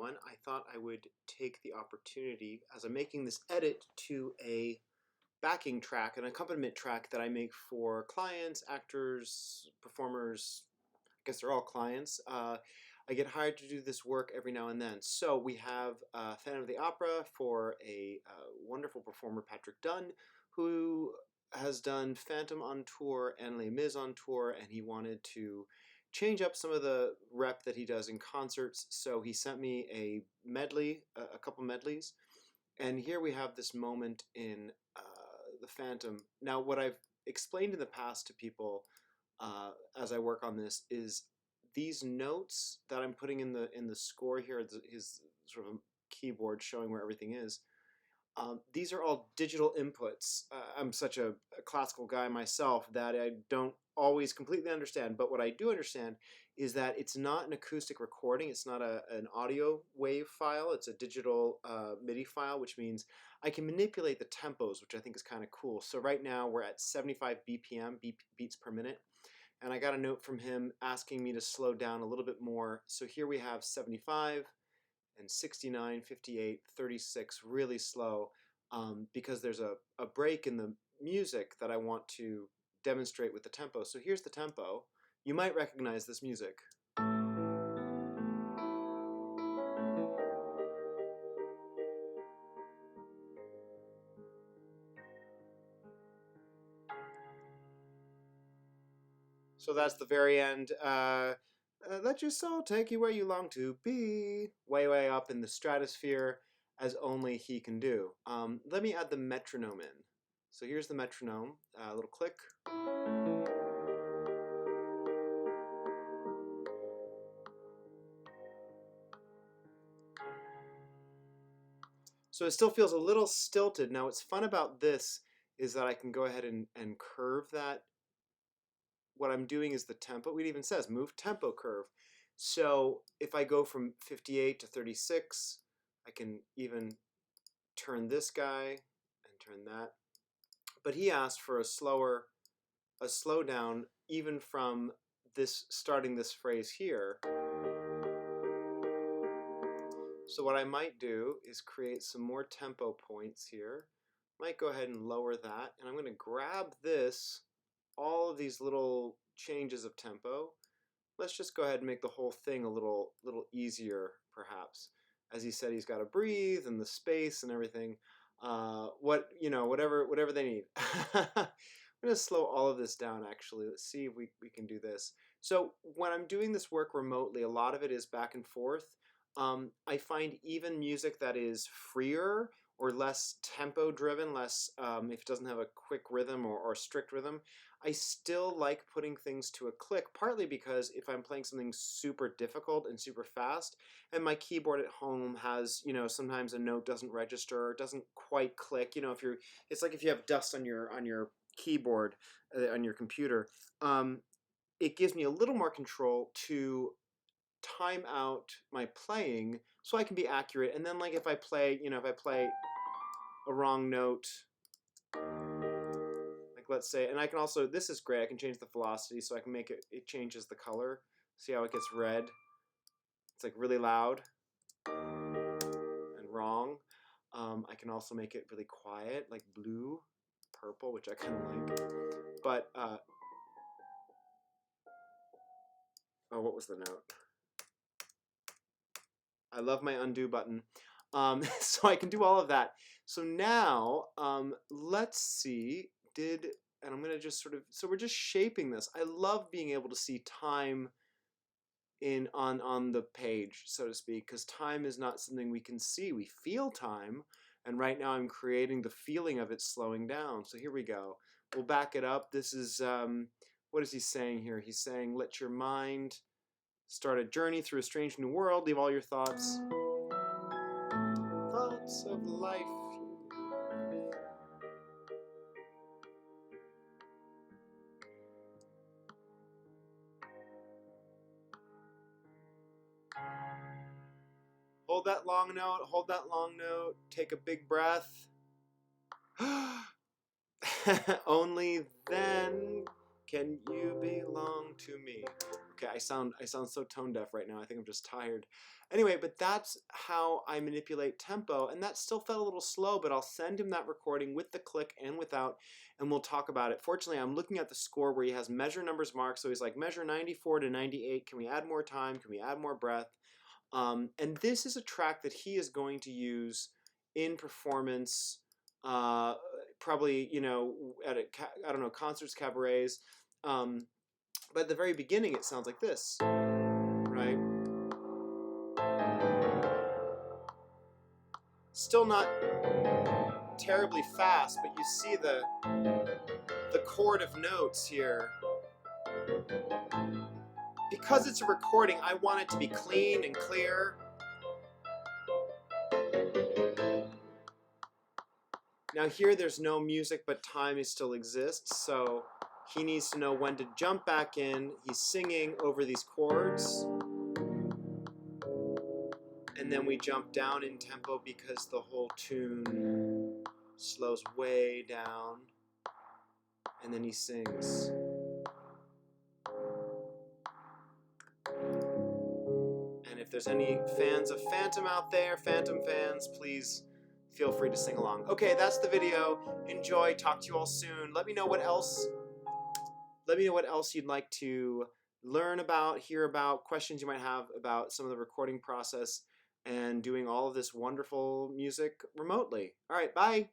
everyone. I thought I would take the opportunity, as I'm making this edit to a backing track, an accompaniment track that I make for clients, actors, performers. I guess they're all clients. I get hired to do this work every now and then. So we have Phantom of the Opera for a wonderful performer, Patrick Dunn, who has done Phantom on tour and Les Mis on tour, and he wanted to change up some of the rep that he does in concerts. So he sent me a medley, a couple medleys, and here we have this moment in the Phantom. Now, what I've explained in the past to people as I work on this is these notes that I'm putting in the score here, his sort of keyboard showing where everything is. These are all digital inputs. I'm such a classical guy myself that I don't always completely understand, but what I do understand is that it's not an acoustic recording, it's not an audio wave file, it's a digital MIDI file, which means I can manipulate the tempos, which I think is kind of cool. So right now we're at 75 BPM, beats per minute, and I got a note from him asking me to slow down a little bit more. So here we have 75, and 69, 58, 36, really slow, because there's a break in the music that I want to demonstrate with the tempo. So here's the tempo. You might recognize this music. So that's the very end. Let your soul take you where you long to be. Way, way up in the stratosphere, as only he can do. Let me add the metronome in. So here's the metronome, a little click. So it still feels a little stilted. Now what's fun about this is that I can go ahead and curve that. What I'm doing is the tempo. It even says move tempo curve. So if I go from 58 to 36, I can even turn this guy and turn that. But he asked for a slowdown even from this, starting this phrase here. So what I might do is create some more tempo points here. Might go ahead and lower that, and I'm going to grab this, all of these little changes of tempo. Let's just go ahead and make the whole thing a little easier, perhaps. As he said, he's got to breathe and the space and everything. Whatever they need. I'm going to slow all of this down, actually. Let's see if we can do this. So when I'm doing this work remotely, a lot of it is back and forth. I find even music that is freer or less tempo driven, less if it doesn't have a quick rhythm or strict rhythm, I still like putting things to a click, partly because if I'm playing something super difficult and super fast, and my keyboard at home has, sometimes a note doesn't register, or doesn't quite click, it's like if you have dust on your keyboard, on your computer, it gives me a little more control to time out my playing so I can be accurate. And then like if I play a wrong note, like let's say, and I can also, this is great, I can change the velocity so I can make it changes the color. See how it gets red? It's like really loud and wrong. I can also make it really quiet, like blue, purple, which I kind of like. But, oh, what was the note? I love my undo button. So I can do all of that. So now, let's see, and I'm going to just so we're just shaping this. I love being able to see time on the page, so to speak, because time is not something we can see. We feel time, and right now I'm creating the feeling of it slowing down. So here we go. We'll back it up. This is, what is he saying here? He's saying, let your mind start a journey through a strange new world. Leave all your thoughts of life. Hold that long note, take a big breath. Only then can you belong to me. Okay, I sound so tone deaf right now. I think I'm just tired. Anyway, but that's how I manipulate tempo, and that still felt a little slow, but I'll send him that recording with the click and without, and we'll talk about it. Fortunately, I'm looking at the score where he has measure numbers marked, so he's like, measure 94 to 98, can we add more time, can we add more breath? And this is a track that he is going to use in performance, probably, you know, at I don't know, concerts, cabarets, but at the very beginning it sounds like this, right? Still not terribly fast, but you see the chord of notes here. Because it's a recording, I want it to be clean and clear. Now here there's no music, but time still exists, so he needs to know when to jump back in. He's singing over these chords. And then we jump down in tempo because the whole tune slows way down. And then he sings. And if there's any fans of Phantom out there, Phantom fans, please feel free to sing along. Okay, that's the video. Enjoy. Talk to you all soon. Let me know what else you'd like to learn about, hear about, questions you might have about some of the recording process and doing all of this wonderful music remotely. All right, bye.